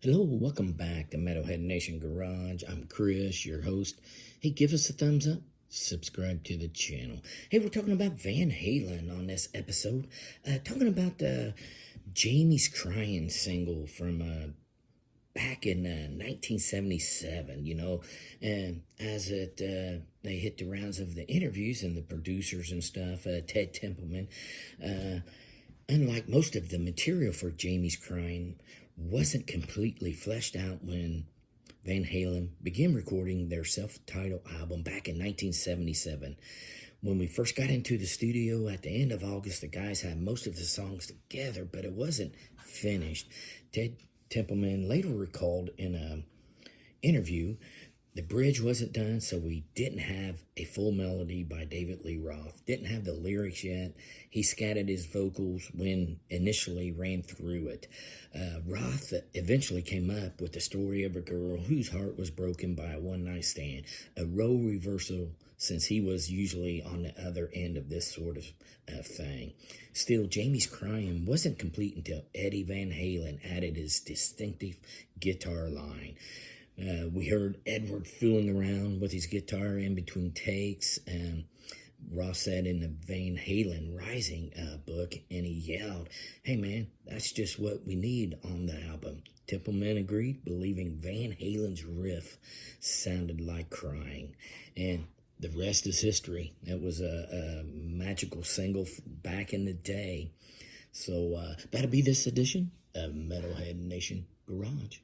Hello, welcome back to Metalhead Nation Garage. I'm Chris, your host. Hey, give us a thumbs up, subscribe to the channel. Hey, we're talking about Van Halen on this episode. Talking about the Jamie's Crying single from back in 1977, and as they hit the rounds of the interviews and the producers and stuff, Ted Templeman, unlike most of the material for Jamie's Crying, wasn't completely fleshed out when Van Halen began recording their self-titled album back in 1977. When we first got into the studio at the end of August, the guys had most of the songs together, but it wasn't finished. Ted Templeman later recalled in an interview, the bridge wasn't done, so we didn't have a full melody by David Lee Roth. Didn't have the lyrics yet. He scattered his vocals when initially ran through it. Roth eventually came up with the story of a girl whose heart was broken by a one-night stand, a role reversal since he was usually on the other end of this sort of thing. Still, Jamie's Crying wasn't complete until Eddie Van Halen added his distinctive guitar line. We heard Edward fooling around with his guitar in between takes. Ross said in the Van Halen Rising book, and he yelled, "Hey man, that's just what we need on the album." Templeman agreed, believing Van Halen's riff sounded like crying. And the rest is history. It was a magical single back in the day. So that'll be this edition of Metalhead Nation Garage.